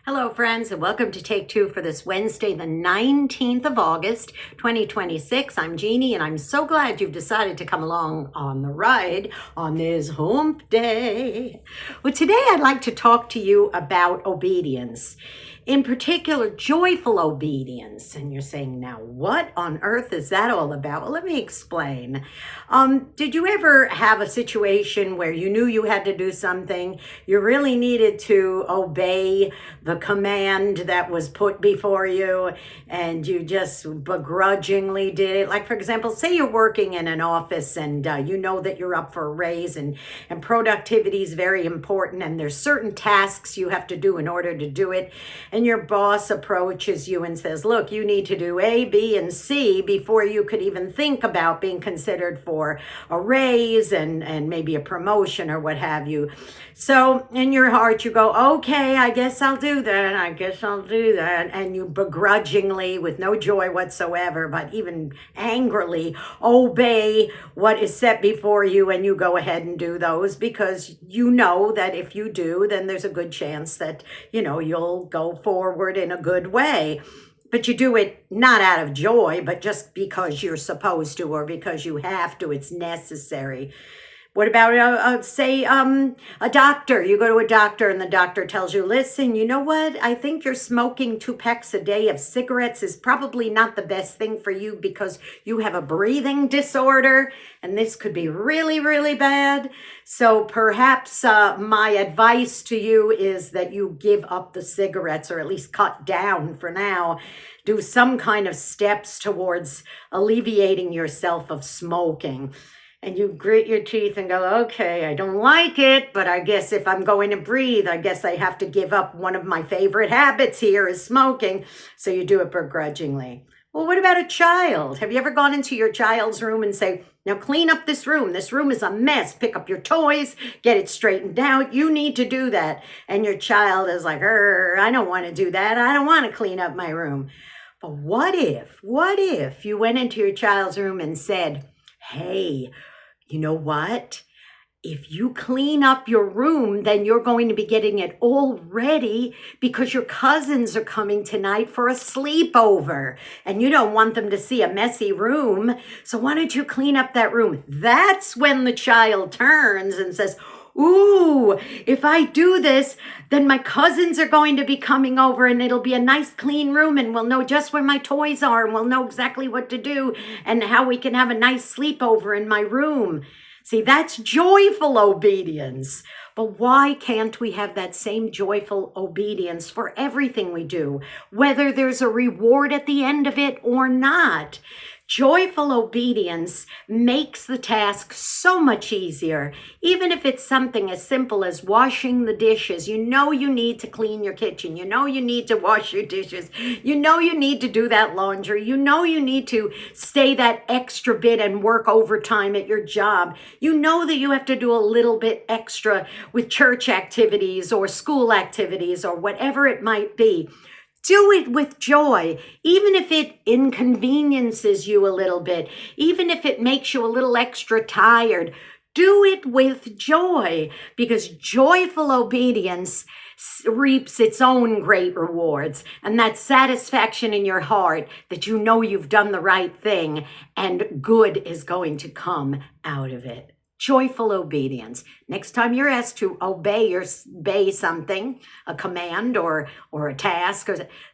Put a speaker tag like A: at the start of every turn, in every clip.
A: Hello, friends, and welcome to Take Two for this Wednesday, the 19th of August, 2026. I'm Jeannie, and I'm so glad you've decided to come along on the ride on this hump day. Well, today I'd like to talk to you about obedience, in particular, joyful obedience. And you're saying, now, what on earth is that all about? Well, let me explain. Did you ever have a situation where you knew you had to do something, you really needed to obey the command that was put before you, and you just begrudgingly did it? Like, for example, say you're working in an office and you know that you're up for a raise, and productivity is very important, and there's certain tasks you have to do in order to do it. And your boss approaches you and says, look, you need to do A, B, and C before you could even think about being considered for a raise and maybe a promotion or what have you. So in your heart, you go, okay, I guess I'll do that. I guess I'll do that. And you begrudgingly, with no joy whatsoever, but even angrily, obey what is set before you. And you go ahead and do those because you know that if you do, then there's a good chance that, you'll go forward in a good way. But you do it not out of joy, but just because you're supposed to, or because you have to, it's necessary. What about, say, a doctor? You go to a doctor and the doctor tells you, listen, you know what? I think you're smoking 2 packs a day of cigarettes is probably not the best thing for you because you have a breathing disorder and this could be really, really bad. So perhaps my advice to you is that you give up the cigarettes, or at least cut down for now. Do some kind of steps towards alleviating yourself of smoking. And you grit your teeth and go, okay, I don't like it, but I guess if I'm going to breathe, I guess I have to give up one of my favorite habits here is smoking. So you do it begrudgingly. Well, what about a child? Have you ever gone into your child's room and say, now clean up this room. This room is a mess. Pick up your toys, get it straightened out. You need to do that. And your child is like, I don't want to do that. I don't want to clean up my room. But what if you went into your child's room and said, hey, you know what? If you clean up your room, then you're going to be getting it all ready because your cousins are coming tonight for a sleepover and you don't want them to see a messy room. So why don't you clean up that room? That's when the child turns and says, ooh, if I do this, then my cousins are going to be coming over and it'll be a nice clean room and we'll know just where my toys are and we'll know exactly what to do and how we can have a nice sleepover in my room. See, that's joyful obedience. But why can't we have that same joyful obedience for everything we do, whether there's a reward at the end of it or not? Joyful obedience makes the task so much easier, even if it's something as simple as washing the dishes. You know you need to clean your kitchen. You know you need to wash your dishes. You know you need to do that laundry. You know you need to stay that extra bit and work overtime at your job. You know that you have to do a little bit extra with church activities or school activities or whatever it might be. Do it with joy, even if it inconveniences you a little bit, even if it makes you a little extra tired. Do it with joy, because joyful obedience reaps its own great rewards, and that satisfaction in your heart that you know you've done the right thing and good is going to come out of it. Joyful obedience. Next time you're asked to obey something, a command or a task,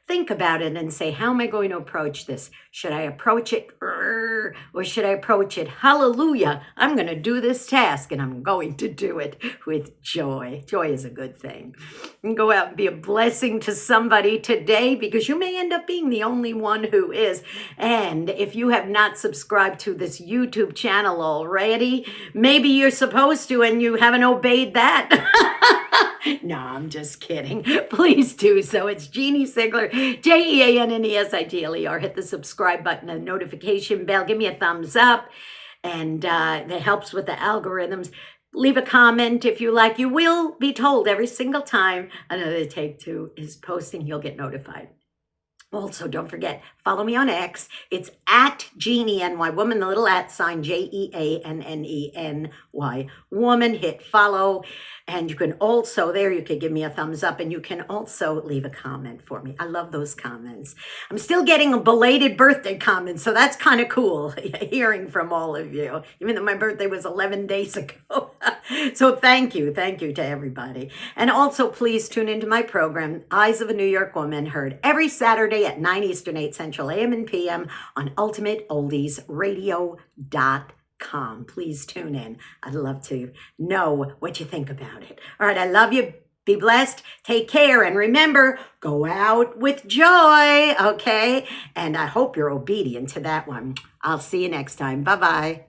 A: think about it and say, how am I going to approach this? Should I approach it or should I approach it? Hallelujah, I'm going to do this task and I'm going to do it with joy. Joy is a good thing. And go out and be a blessing to somebody today, because you may end up being the only one who is. And if you have not subscribed to this YouTube channel already, maybe you're supposed to and you haven't obeyed that. No, I'm just kidding. Please do so. It's Jeannie Sigler, JeanneSigler. Hit the subscribe button and notification bell. Give me a thumbs up, and that helps with the algorithms. Leave a comment if you like. You will be told every single time another Take Two is posting. You'll get notified. Also, don't forget, follow me on X. It's at Jeannie NY Woman, the little at sign JeAnneny Woman. Hit follow. And you can also, there you could give me a thumbs up, and you can also leave a comment for me. I love those comments. I'm still getting a belated birthday comment, so that's kind of cool hearing from all of you, even though my birthday was 11 days ago. So thank you to everybody. And also please tune into my program, Eyes of a New York Woman, heard every Saturday at 9 Eastern, 8 Central AM and PM on ultimateoldiesradio.com. Please tune in. I'd love to know what you think about it. All right, I love you. Be blessed. Take care. And remember, go out with joy. Okay. And I hope you're obedient to that one. I'll see you next time. Bye-bye.